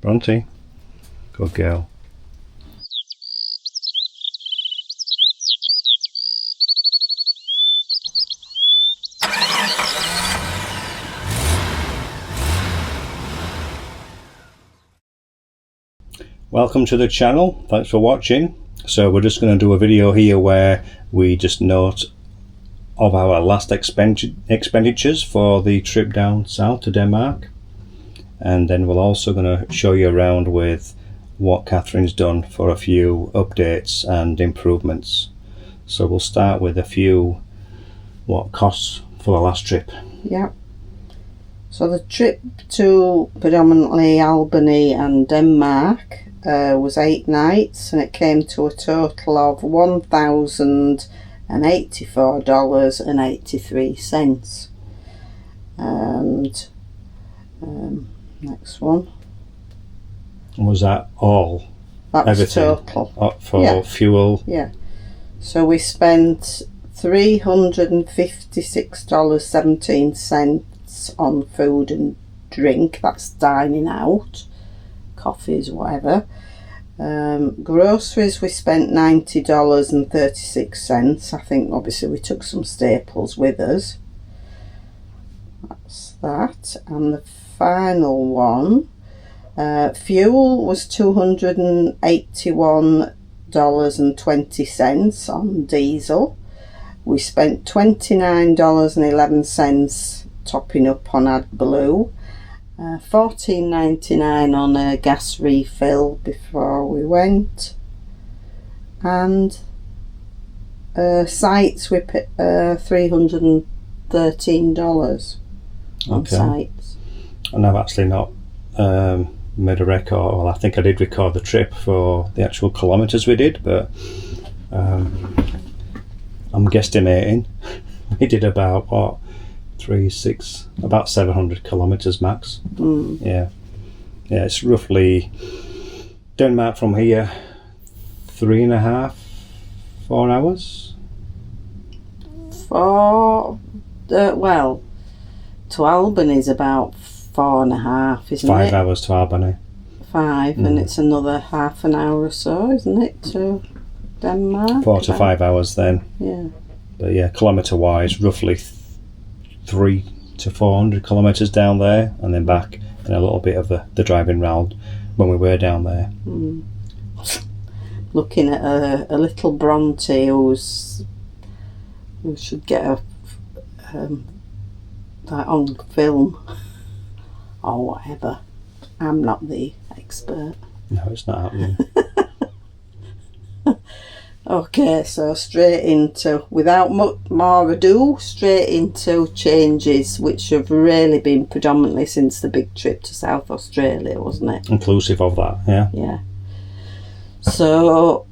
Bronte. Good girl. Welcome to the channel. Thanks for watching. So we're just going to do a video here where we just note of our last expenditures for the trip down south to Denmark, and then we're also going to show you around with what Catherine's done for a few updates and improvements. So we'll start with a few costs for the last trip. Yeah. So the trip to predominantly Albany and Denmark was 8 nights, and it came to a total of $1,084.83. And next one. Was that all? That was everything total. For fuel? Yeah. So we spent $356.17 on food and drink. That's dining out, coffees, whatever. Groceries, we spent $90.36. I think obviously we took some staples with us. That's that. And the final one, fuel was $281.20 on diesel. We spent $29.11 topping up on AdBlue, $14.99 on a gas refill before we went, and sites we put $313 on sites. And I've actually not made a record. Well, I think I did record the trip for the actual kilometres we did, but I'm guesstimating we did about about 700 kilometres max. Yeah, it's roughly Denmark from here 3.5 4 hours. Well, to Albany is about 4.5, isn't it? 5 hours to Albany. 5, and it's another half an hour or so, isn't it, to Denmark? 4 to 5 hours then. Yeah. But yeah, kilometre wise, roughly 300 to 400 kilometres down there, and then back, and a little bit of the driving round when we were down there. Looking at a little Bronte who should get that on film or whatever. I'm not the expert. No, it's not happening. Okay, so straight into, without much more ado, straight into changes, which have really been predominantly since the big trip to South Australia, wasn't it? Inclusive of that, yeah. Yeah. So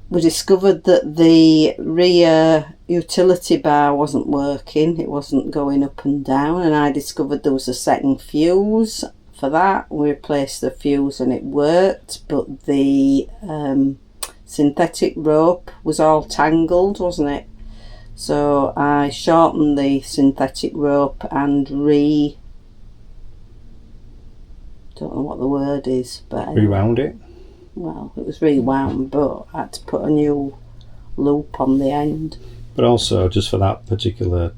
we discovered that the rear utility bar wasn't working. It wasn't going up and down, and I discovered there was a second fuse for that. We replaced the fuse and it worked, but the synthetic rope was all tangled, wasn't it? So I shortened the synthetic rope and don't know what the word is, but rewound it. Well, it was rewound, but I had to put a new loop on the end. But also, just for that particular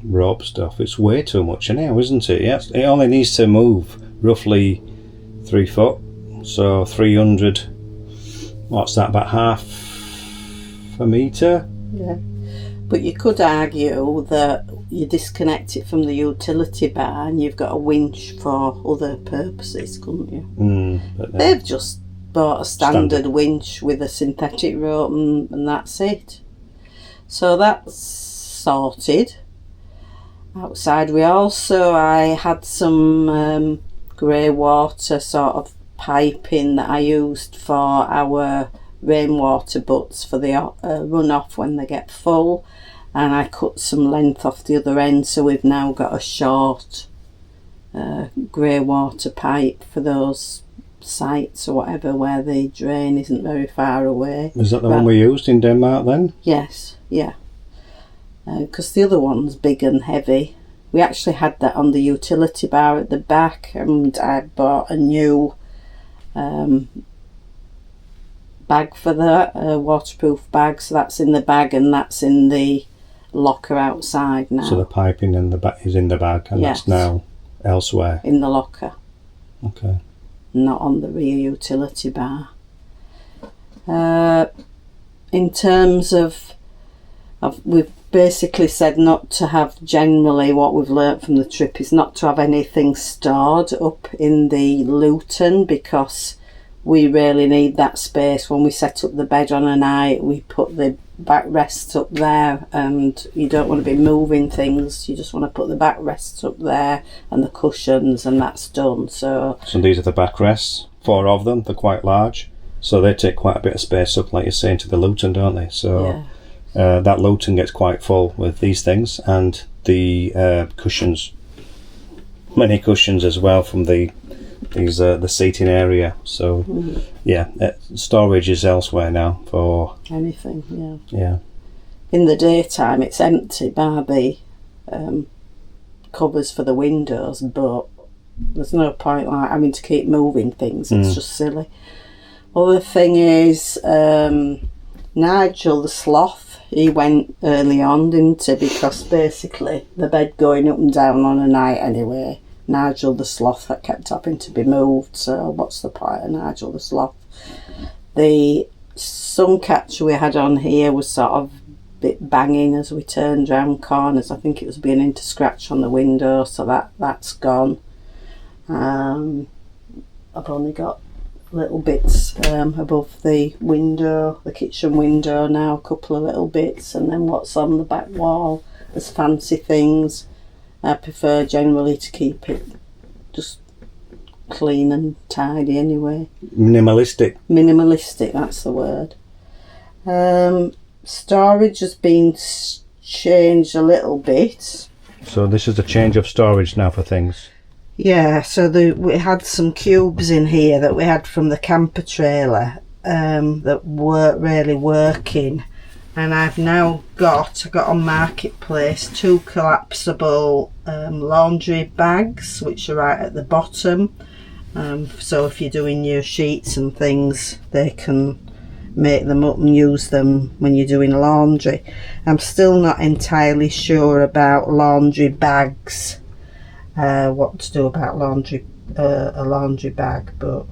rope stuff, it's way too much now, isn't it? Yes, it only needs to move roughly 3 foot, so 300. What's that, about half a metre? Yeah. But you could argue that you disconnect it from the utility bar and you've got a winch for other purposes, couldn't you? But they've just bought a standard winch with a synthetic rope and that's it. So that's sorted. Outside I had some grey water sort of piping that I used for our rainwater butts for the runoff when they get full, and I cut some length off the other end, so we've now got a short grey water pipe for those sites or whatever where the drain isn't very far away. Is that the one we used in Denmark then? Yes, yeah, because the other one's big and heavy. We actually had that on the utility bar at the back, and I bought a new bag for that, waterproof bag. So that's in the bag, and that's in the locker outside now. So the piping in the is in the bag, and Yes. that's now elsewhere. In the locker, Okay. not on the rear utility bar. In terms of we've basically said not to have, generally what we've learnt from the trip is not to have anything stored up in the Luton, because we really need that space. When we set up the bed on a night, we put the backrests up there, and you don't want to be moving things. You just want to put the backrests up there and the cushions, and that's done. So these are the backrests, 4 of them. They're quite large, so they take quite a bit of space up, like you're saying, to the Luton, don't they? So yeah. That Luton gets quite full with these things, and the cushions, many cushions as well from the seating area. So yeah, storage is elsewhere now for Anything, yeah. Yeah. In the daytime it's empty bar the covers for the windows, but there's no point like having to keep moving things. It's just silly. Other thing is Nigel the sloth, he went early on, didn't he? Because basically the bed going up and down on a night anyway, Nigel the sloth, that kept having to be moved. So what's the point of Nigel the sloth? The sun catcher we had on here was sort of a bit banging as we turned round corners. I think it was beginning to scratch on the window, so that's gone. I've only got little bits above the window, the kitchen window now, a couple of little bits, and then what's on the back wall as fancy things. I prefer generally to keep it just clean and tidy anyway. Minimalistic, that's the word. Storage has been changed a little bit. so this is a change of storage now for things. Yeah, so we had some cubes in here that we had from the camper trailer that weren't really working, and I've now got on Marketplace 2 collapsible laundry bags, which are right at the bottom. So if you're doing your sheets and things, they can make them up and use them when you're doing laundry. I'm still not entirely sure about laundry bags. What to do about a laundry bag, but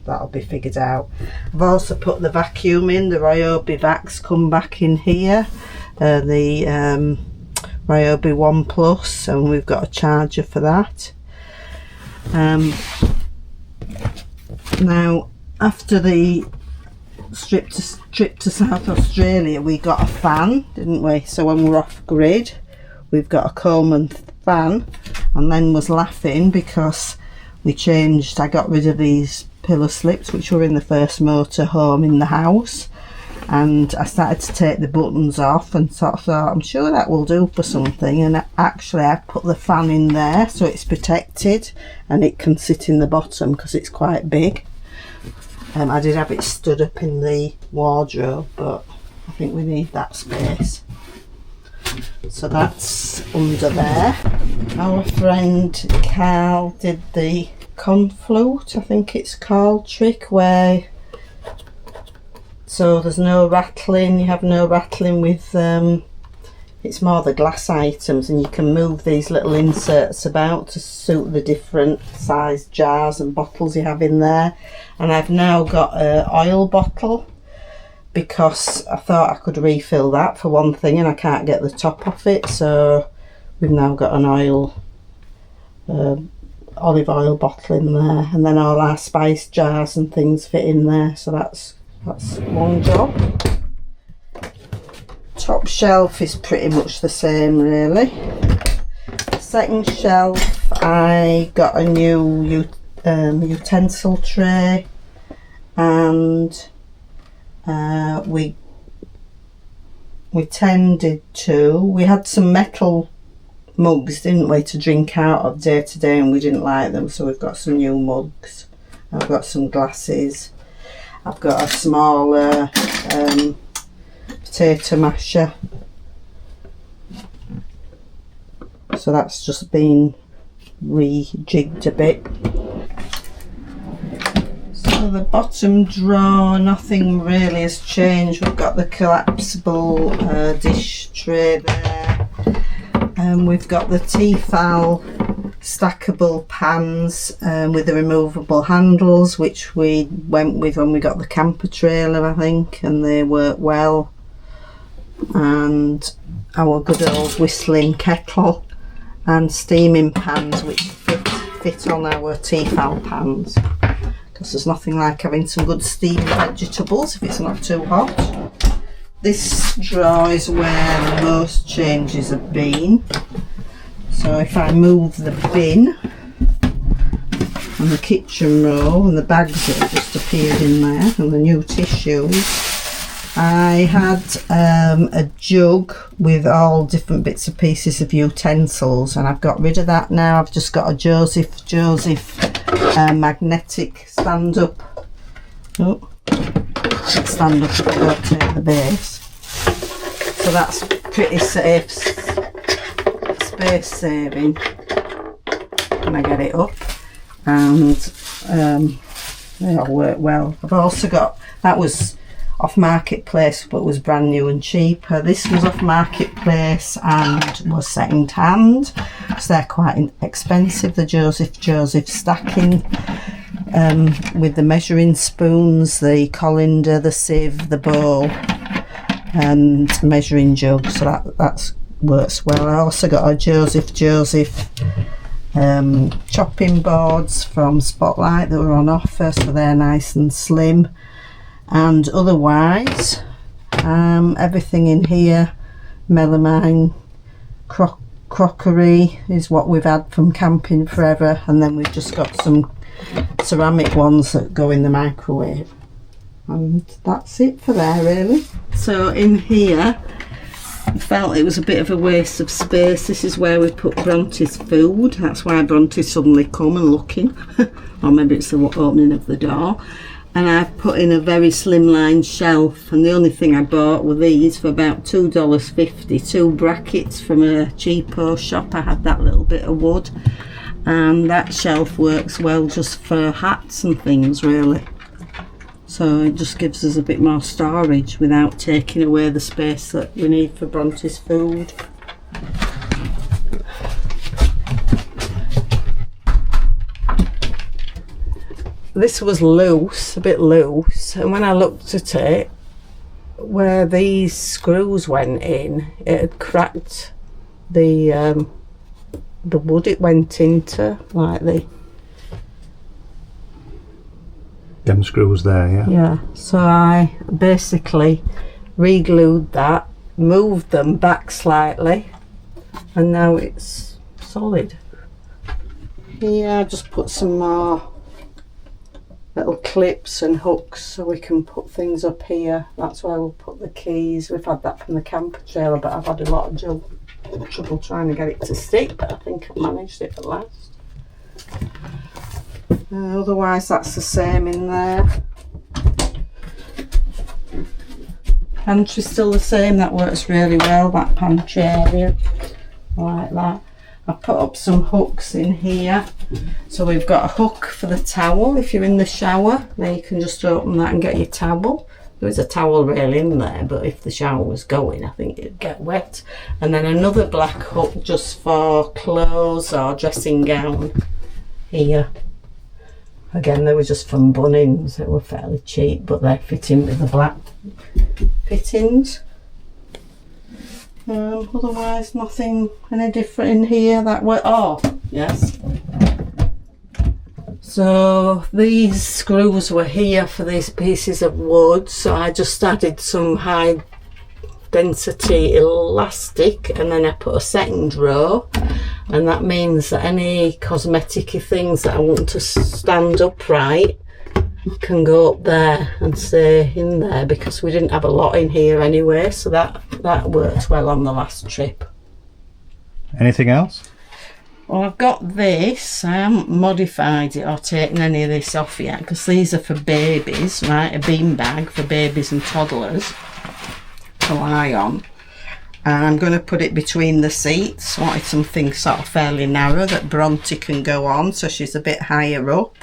that'll be figured out. I've also put the vacuum in. The Ryobi Vacs come back in here, the Ryobi One Plus, and we've got a charger for that. Now after the trip to South Australia, we got a fan, didn't we? So when we're off grid, we've got a Coleman fan, and then was laughing because I got rid of these pillow slips which were in the first motorhome in the house, and I started to take the buttons off and sort of thought, I'm sure that will do for something, and actually I put the fan in there so it's protected and it can sit in the bottom because it's quite big. I did have it stood up in the wardrobe, but I think we need that space. So that's under there. Our friend Carl did the conflute, I think it's called, trick, where so there's no rattling, you have no rattling with it's more the glass items, and you can move these little inserts about to suit the different size jars and bottles you have in there. And I've now got an oil bottle, because I thought I could refill that for one thing and I can't get the top off it, so we've now got an olive oil bottle in there, and then all our spice jars and things fit in there, so that's one job. Top shelf is pretty much the same really. Second shelf, I got a new utensil tray, and we had some metal mugs, didn't we, to drink out of day to day, and we didn't like them, so we've got some new mugs. I've got some glasses. I've got a smaller potato masher, so that's just been rejigged a bit. So So the bottom drawer, nothing really has changed. We've got the collapsible dish tray there. We've got the Tefal stackable pans with the removable handles, which we went with when we got the camper trailer, I think, and they work well. And our good old whistling kettle and steaming pans, which fit on our Tefal pans, because there's nothing like having some good steamed vegetables if it's not too hot. This drawer is where most changes have been. So if I move the bin and the kitchen roll and the bags that have just appeared in there and the new tissues, I had a jug with all different bits and pieces of utensils, and I've got rid of that now. I've just got a Joseph magnetic stand-up. Oh, stand up if I don't take the base. So that's pretty safe, space saving when I get it up, and they all work well. I've also got, that was off marketplace but was brand new and cheaper. This was off marketplace and was second hand, so they're quite expensive. The Joseph stacking with the measuring spoons, the colander, the sieve, the bowl and measuring jug, so that works well. I also got a Joseph chopping boards from Spotlight that were on offer, so they're nice and slim. And otherwise everything in here, melamine, crockery is what we've had from camping forever, and then we've just got some ceramic ones that go in the microwave, and that's it for there really. So in here I felt it was a bit of a waste of space. This is where we put Bronte's food, that's why Bronte's suddenly come and looking or maybe it's the opening of the door. And I've put in a very slimline shelf, and the only thing I bought were these for about $2.50, 2 brackets from a cheapo shop. I had that little bit of wood, and that shelf works well just for hats and things really. So it just gives us a bit more storage without taking away the space that we need for Bronte's food. This was loose, a bit loose, and when I looked at it, where these screws went in, it had cracked the wood it went into, like them screws there, yeah? Yeah, so I basically re-glued that, moved them back slightly, and now it's solid. Yeah, I just put some more little clips and hooks so we can put things up here. That's where we'll put the keys. We've had that from the camper trailer, but I've had a lot of trouble trying to get it to stick, but I think I've managed it at last. Otherwise that's the same in there. Pantry's still the same, that works really well, that pantry area, like that. I put up some hooks in here, so we've got a hook for the towel. If you're in the shower, then you can just open that and get your towel. There is a towel rail in there, but if the shower was going, I think it'd get wet. And then another black hook just for clothes or dressing gown here. Again, they were just from Bunnings, they were fairly cheap, but they're fitting with the black fittings. Otherwise nothing any different in here. That way, oh yes, so these screws were here for these pieces of wood, so I just added some high density elastic, and then I put a second row, and that means that any cosmetic-y things that I want to stand upright can go up there and stay in there, because we didn't have a lot in here anyway, so that worked well on the last trip. Anything else? Well, I've got this. I haven't modified it or taken any of this off yet, because these are for babies, right? A bean bag for babies and toddlers to lie on, and I'm going to put it between the seats. I wanted something sort of fairly narrow that Bronte can go on, so she's a bit higher up,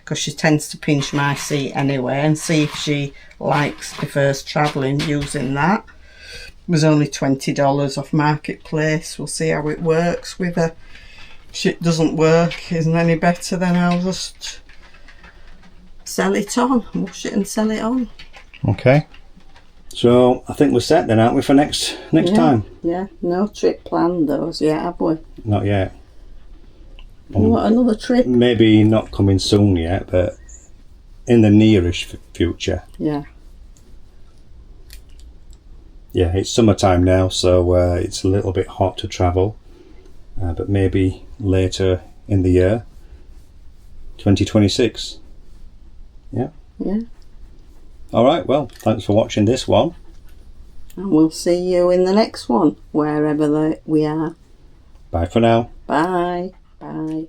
because she tends to pinch my seat anyway, and see if she prefers travelling using that. It was only $20 off Marketplace. We'll see how it works with her. If it doesn't work, isn't any better, then I'll just sell it on, wash it and sell it on. Okay. So I think we're set then, aren't we, for next time? Yeah, no trip planned though as yet, have we? Not yet. What, another trip? Maybe not coming soon yet, but in the nearish future. Yeah. Yeah, it's summertime now, so it's a little bit hot to travel, but maybe later in the year, 2026. Yeah. Yeah. All right, well, thanks for watching this one. And we'll see you in the next one, wherever we are. Bye for now. Bye. Bye.